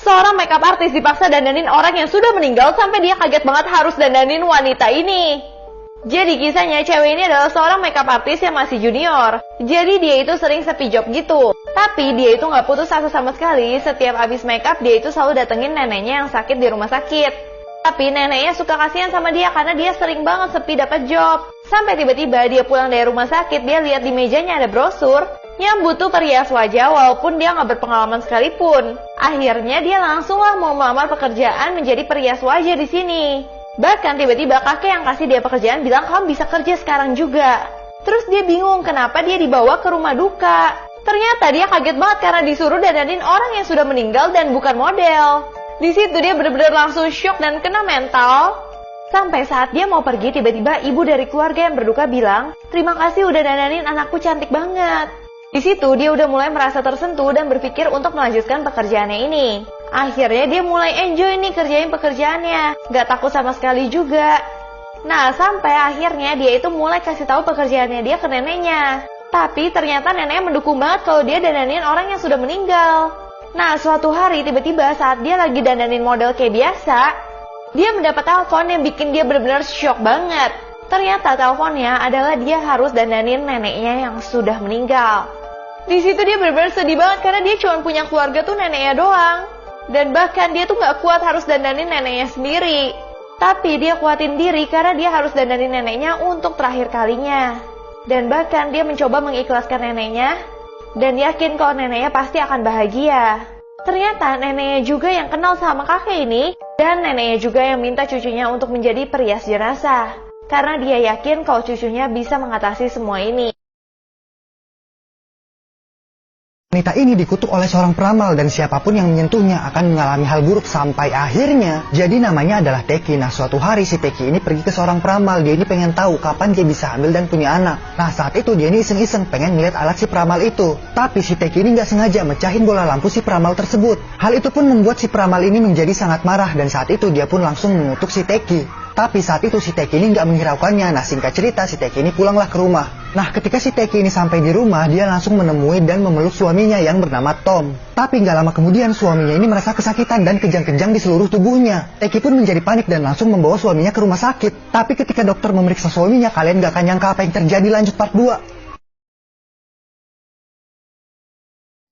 seorang makeup artis dipaksa dandanin orang yang sudah meninggal sampai dia kaget banget harus dandanin wanita ini. Jadi kisahnya, cewek ini adalah seorang makeup artis yang masih junior. Jadi dia itu sering sepi job gitu. Tapi dia itu nggak putus asa sama sekali. Setiap abis makeup dia itu selalu datengin neneknya yang sakit di rumah sakit. Tapi neneknya suka kasihan sama dia karena dia sering banget sepi dapat job. Sampai tiba-tiba dia pulang dari rumah sakit, dia lihat di mejanya ada brosur yang butuh perias wajah walaupun dia nggak berpengalaman sekalipun. Akhirnya dia langsung lah mau melamar pekerjaan menjadi perias wajah di sini. Bahkan tiba-tiba kakek yang kasih dia pekerjaan bilang kamu bisa kerja sekarang juga. Terus dia bingung kenapa dia dibawa ke rumah duka. Ternyata dia kaget banget karena disuruh dandanin orang yang sudah meninggal dan bukan model. Di situ dia benar-benar langsung shock dan kena mental. Sampai saat dia mau pergi, tiba-tiba ibu dari keluarga yang berduka bilang, terima kasih udah dandanin anakku cantik banget. Di situ dia udah mulai merasa tersentuh dan berpikir untuk melanjutkan pekerjaannya ini. Akhirnya dia mulai enjoy nih kerjain pekerjaannya, gak takut sama sekali juga. Nah, sampai akhirnya dia itu mulai kasih tahu pekerjaannya dia ke neneknya. Tapi ternyata neneknya mendukung banget kalau dia dandanin orang yang sudah meninggal. Nah, suatu hari tiba-tiba saat dia lagi dandanin model kayak biasa, dia mendapat telepon yang bikin dia benar-benar shock banget. Ternyata teleponnya adalah dia harus dandanin neneknya yang sudah meninggal. Di situ dia benar-benar sedih banget karena dia cuma punya keluarga tuh neneknya doang. Dan bahkan dia tuh gak kuat harus dandanin neneknya sendiri. Tapi dia kuatin diri karena dia harus dandanin neneknya untuk terakhir kalinya. Dan bahkan dia mencoba mengikhlaskan neneknya dan yakin kalau neneknya pasti akan bahagia. Ternyata neneknya juga yang kenal sama kakek ini. Dan neneknya juga yang minta cucunya untuk menjadi perias jenazah. Karena dia yakin kalau cucunya bisa mengatasi semua ini. Wanita ini dikutuk oleh seorang peramal dan siapapun yang menyentuhnya akan mengalami hal buruk sampai akhirnya. Jadi namanya adalah Teki. Nah, suatu hari si Teki ini pergi ke seorang peramal. Dia ini pengen tahu kapan dia bisa hamil dan punya anak. Nah, saat itu dia ini iseng-iseng pengen ngeliat alat si peramal itu. Tapi si Teki ini nggak sengaja mecahin bola lampu si peramal tersebut. Hal itu pun membuat si peramal ini menjadi sangat marah dan saat itu dia pun langsung mengutuk si Teki. Tapi saat itu si Teki ini nggak menghiraukannya. Nah, singkat cerita si Teki ini pulanglah ke rumah. Nah, ketika si Teki ini sampai di rumah, dia langsung menemui dan memeluk suaminya yang bernama Tom. Tapi nggak lama kemudian suaminya ini merasa kesakitan dan kejang-kejang di seluruh tubuhnya. Teki pun menjadi panik dan langsung membawa suaminya ke rumah sakit. Tapi ketika dokter memeriksa suaminya, kalian nggak akan nyangka apa yang terjadi. Lanjut part 2.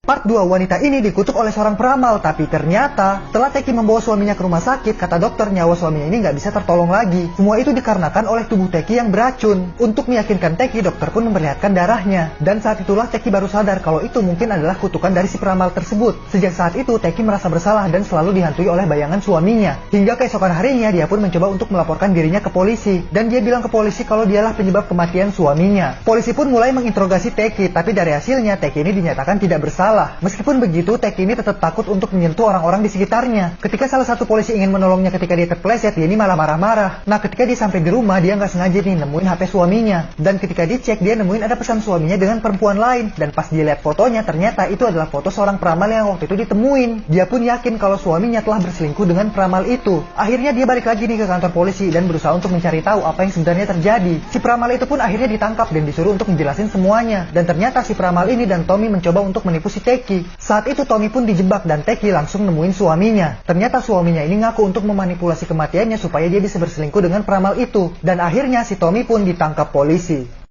Part 2, wanita ini dikutuk oleh seorang peramal, tapi ternyata setelah Teki membawa suaminya ke rumah sakit, kata dokter nyawa suaminya ini nggak bisa tertolong lagi. Semua itu dikarenakan oleh tubuh Teki yang beracun. Untuk meyakinkan Teki, dokter pun memperlihatkan darahnya. Dan saat itulah Teki baru sadar kalau itu mungkin adalah kutukan dari si peramal tersebut. Sejak saat itu, Teki merasa bersalah dan selalu dihantui oleh bayangan suaminya. Hingga keesokan harinya, dia pun mencoba untuk melaporkan dirinya ke polisi. Dan dia bilang ke polisi kalau dialah penyebab kematian suaminya. Polisi pun mulai menginterogasi Teki, tapi dari hasilnya Teki ini dinyatakan tidak bersalah. Meskipun begitu, Teki ini tetap takut untuk menyentuh orang-orang di sekitarnya. Ketika salah satu polisi ingin menolongnya ketika dia terpeleset, dia ini malah marah-marah. Nah, ketika dia sampai di rumah, dia nggak sengaja nih nemuin HP suaminya. Dan ketika dicek, dia nemuin ada pesan suaminya dengan perempuan lain. Dan pas dia lihat fotonya, ternyata itu adalah foto seorang peramal yang waktu itu ditemuin. Dia pun yakin kalau suaminya telah berselingkuh dengan peramal itu. Akhirnya dia balik lagi nih ke kantor polisi dan berusaha untuk mencari tahu apa yang sebenarnya terjadi. Si peramal itu pun akhirnya ditangkap dan disuruh untuk menjelasin semuanya. Dan ternyata si peramal ini dan Tommy mencoba untuk menipu si Teki. Saat itu Tommy pun dijebak dan Teki langsung nemuin suaminya. Ternyata suaminya ini ngaku untuk memanipulasi kematiannya supaya dia bisa berselingkuh dengan peramal itu. Dan akhirnya si Tommy pun ditangkap polisi.